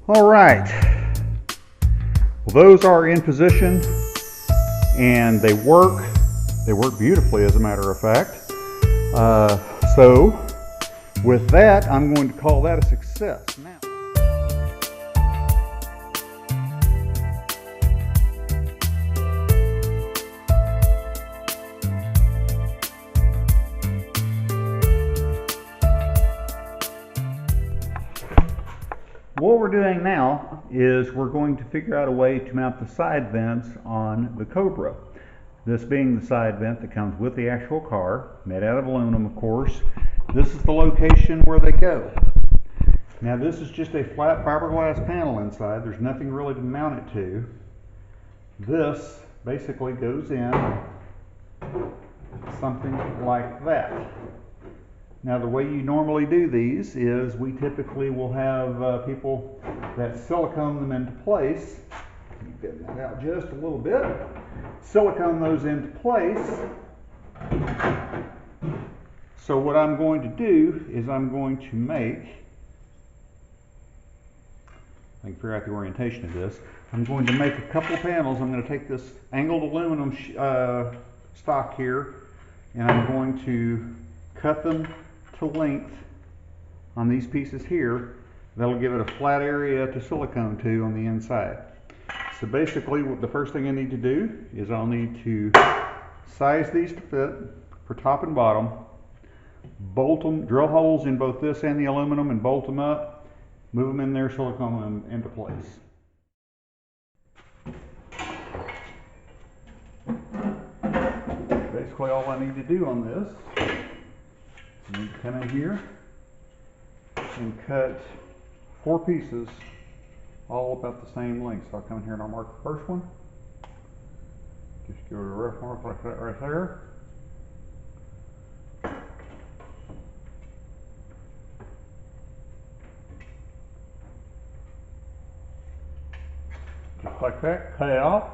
All right, well, those are in position and they work beautifully, as a matter of fact. So with that, I'm going to call that a success. Now, what we're doing now is we're going to figure out a way to mount the side vents on the Cobra. This being the side vent that comes with the actual car, made out of aluminum, of course. This is the location where they go. Now this is just a flat fiberglass panel inside. There's nothing really to mount it to. This basically goes in something like that. Now the way you normally do these is we typically will have people that silicone them into place. Bend that out just a little bit. Silicone those into place. So what I'm going to do is I'm going to make, I can figure out the orientation of this, I'm going to make a couple of panels. I'm going to take this angled aluminum stock here and I'm going to cut them to length on these pieces here. That'll give it a flat area to silicone to on the inside. So basically the first thing I need to do is I'll need to size these to fit for top and bottom, bolt them, drill holes in both this and the aluminum and bolt them up, move them in there, silicone them into place. Basically all I need to do on this, I need to come in here and cut 4 pieces all about the same length. So I'll come in here and I'll mark the first one. Just give it a rough mark like that right there. Just like that, cut it off,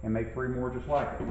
and make 3 more just like it.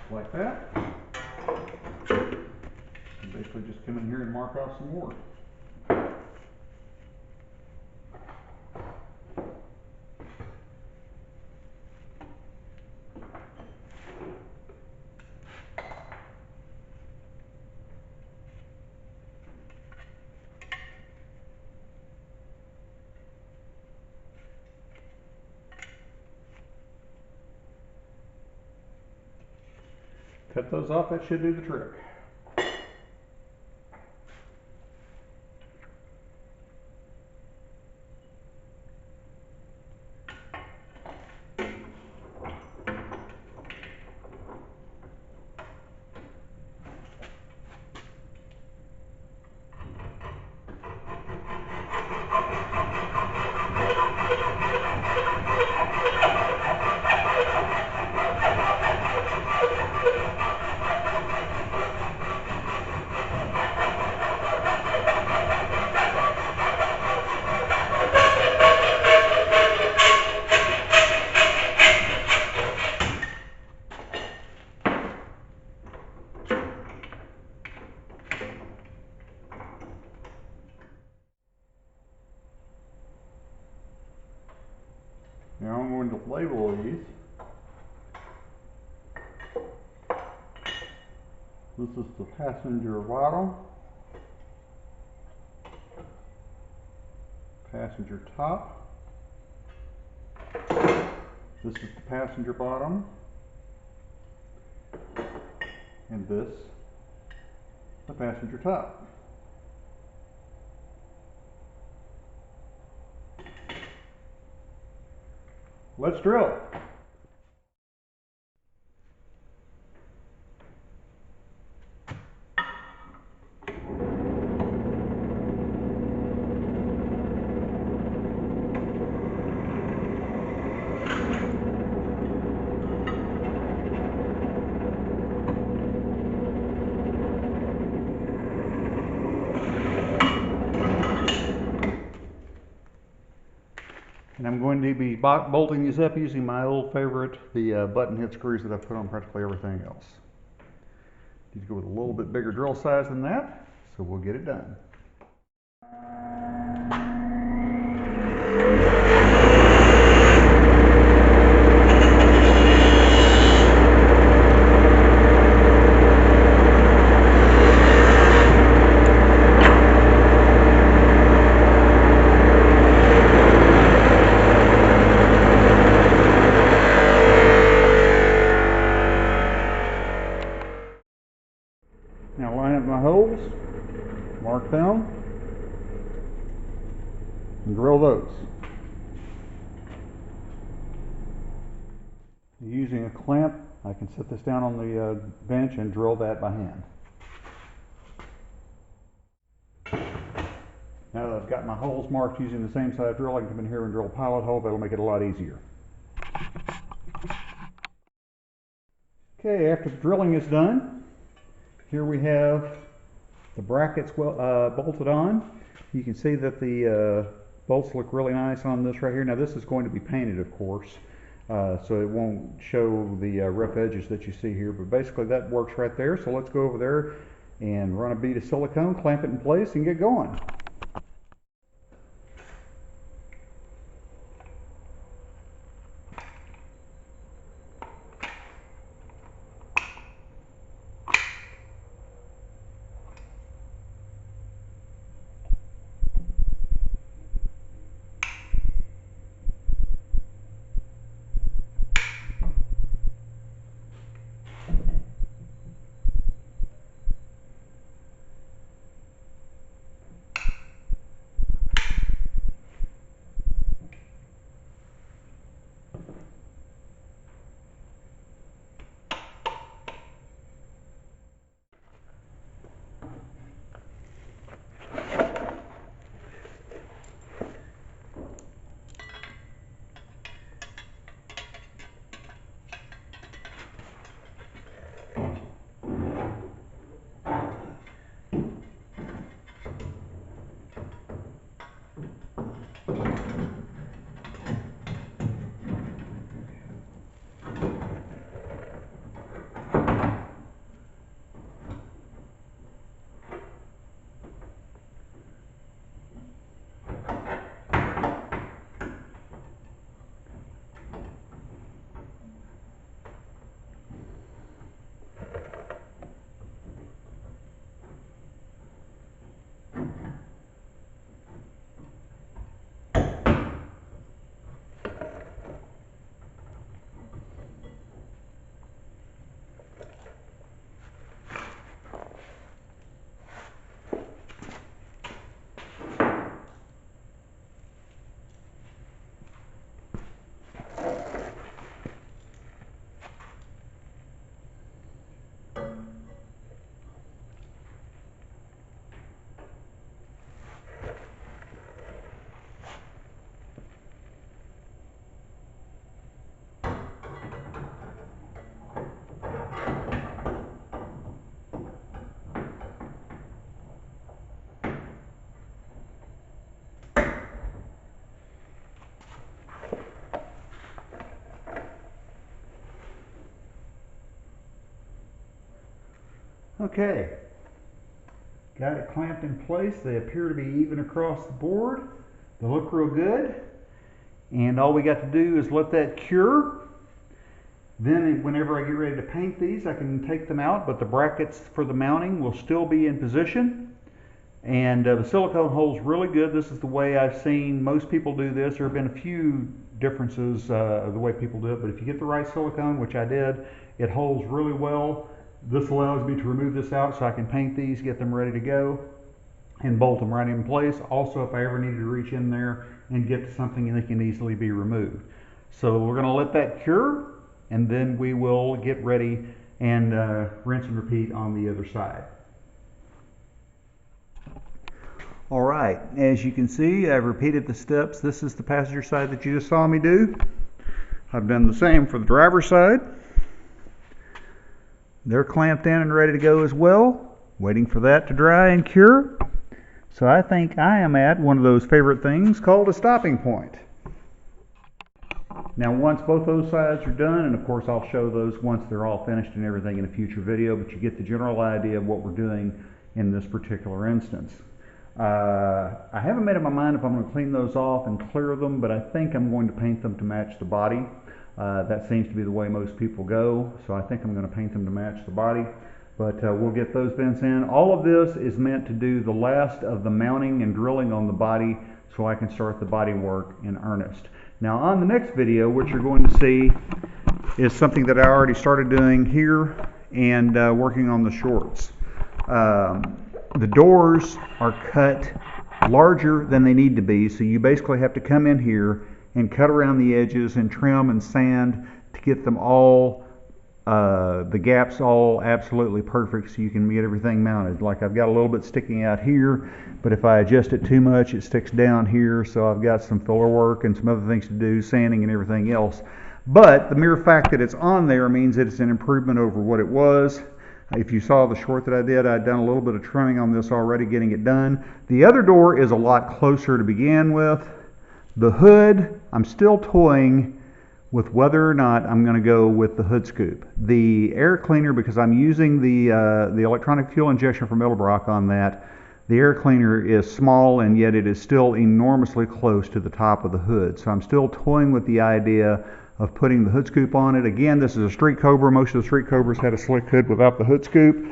Like that. And basically just come in here and mark off some more. Cut those off, that should do the trick. Now I'm going to label these. This is the passenger bottom, passenger top. This is the passenger bottom, and this the passenger top. let's drill. And I'm going to be bolting these up using my old favorite, the button head screws that I've put on practically everything else. Need to go with a little bit bigger drill size than that, so we'll get it done. Now line up my holes, mark them, and drill those. Using a clamp, I can set this down on the bench and drill that by hand. Now that I've got my holes marked using the same size drill, I can come in here and drill a pilot hole. That'll make it a lot easier. Okay, after the drilling is done, here we have the brackets bolted on. You can see that the bolts look really nice on this right here. Now this is going to be painted, of course, so it won't show the rough edges that you see here, but basically that works right there. So let's go over there and run a bead of silicone, clamp it in place, and get going. Okay, got it clamped in place. They appear to be even across the board. They look real good. And all we got to do is let that cure. Then whenever I get ready to paint these, I can take them out, but the brackets for the mounting will still be in position. And the silicone holds really good. This is the way I've seen most people do this. There have been a few differences of the way people do it, but if you get the right silicone, which I did, it holds really well. This allows me to remove this out so I can paint these, get them ready to go, and bolt them right in place. Also, if I ever needed to reach in there and get to something that can easily be removed. So we're going to let that cure, and then we will get ready and rinse and repeat on the other side. All right, as you can see, I've repeated the steps. This is the passenger side that you just saw me do. I've done the same for the driver's side. They're clamped in and ready to go as well, waiting for that to dry and cure. So I think I am at one of those favorite things called a stopping point. Now once both those sides are done, and of course I'll show those once they're all finished and everything in a future video, but you get the general idea of what we're doing in this particular instance. I haven't made up my mind if I'm going to clean those off and clear them, but I think I'm going to paint them to match the body. That seems to be the way most people go, so I think I'm going to paint them to match the body. But we'll get those vents in. All of this is meant to do the last of the mounting and drilling on the body so I can start the body work in earnest. Now on the next video, what you're going to see is something that I already started doing here and working on the shorts. The doors are cut larger than they need to be, so you basically have to come in here and cut around the edges and trim and sand to get them all, the gaps all absolutely perfect so you can get everything mounted. Like I've got a little bit sticking out here, but if I adjust it too much it sticks down here, so I've got some filler work and some other things to do, sanding and everything else. But the mere fact that it's on there means that it's an improvement over what it was. If you saw the short that I did, I'd done a little bit of trimming on this already, getting it done. The other door is a lot closer to begin with. The hood, I'm still toying with whether or not I'm going to go with the hood scoop. The air cleaner, because I'm using the electronic fuel injection from Edelbrock on that, the air cleaner is small and yet it is still enormously close to the top of the hood. So I'm still toying with the idea of putting the hood scoop on it. Again, this is a street Cobra. Most of the street Cobras had a slick hood without the hood scoop.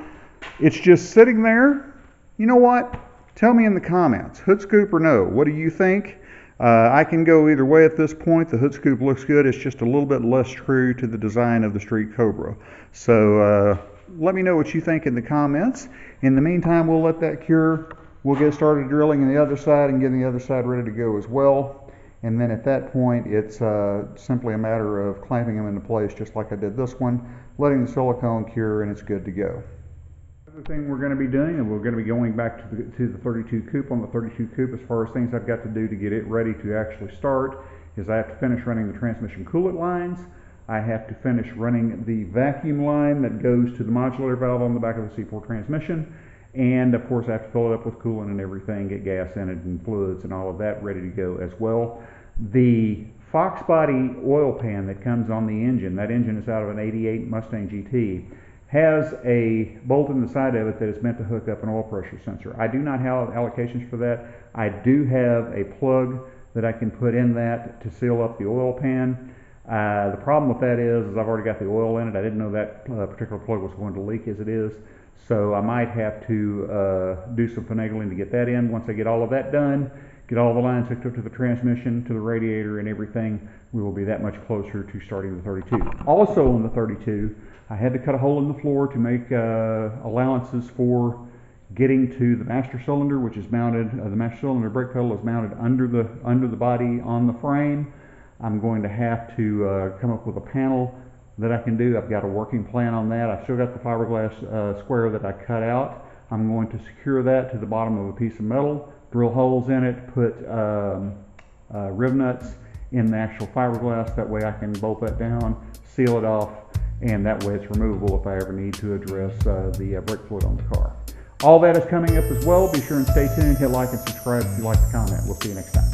It's just sitting there. You know what? Tell me in the comments, hood scoop or no. What do you think? I can go either way at this point. The hood scoop looks good. It's just a little bit less true to the design of the street Cobra. So let me know what you think in the comments. In the meantime, we'll let that cure. We'll get started drilling on the other side and getting the other side ready to go as well. And then at that point, it's simply a matter of clamping them into place just like I did this one, letting the silicone cure, and it's good to go. The other thing we're going to be doing, and we're going to be going back to the 32 coupe on the 32 coupe as far as things I've got to do to get it ready to actually start, is I have to finish running the transmission coolant lines. I have to finish running the vacuum line that goes to the modulator valve on the back of the C4 transmission. And of course I have to fill it up with coolant and everything, get gas in it and fluids and all of that ready to go as well. The Fox body oil pan that comes on the engine, that engine is out of an 88 Mustang GT, has a bolt in the side of it that is meant to hook up an oil pressure sensor. I do not have allocations for that. I do have a plug that I can put in that to seal up the oil pan. The problem with that is I've already got the oil in it. I didn't know that particular plug was going to leak as it is. So I might have to do some finagling to get that in. Once I get all of that done, get all the lines hooked up to the transmission, to the radiator and everything, we will be that much closer to starting the 32. Also on the 32, I had to cut a hole in the floor to make allowances for getting to the master cylinder, which is mounted, the master cylinder brake pedal is mounted under the body on the frame. I'm going to have to come up with a panel that I can do. I've got a working plan on that. I've still got the fiberglass square that I cut out. I'm going to secure that to the bottom of a piece of metal, drill holes in it, put rib nuts in the actual fiberglass. That way I can bolt that down, seal it off, and that way it's removable if I ever need to address the brake fluid on the car. All that is coming up as well. Be sure and stay tuned, hit like and subscribe if you like the comment. We'll see you next time.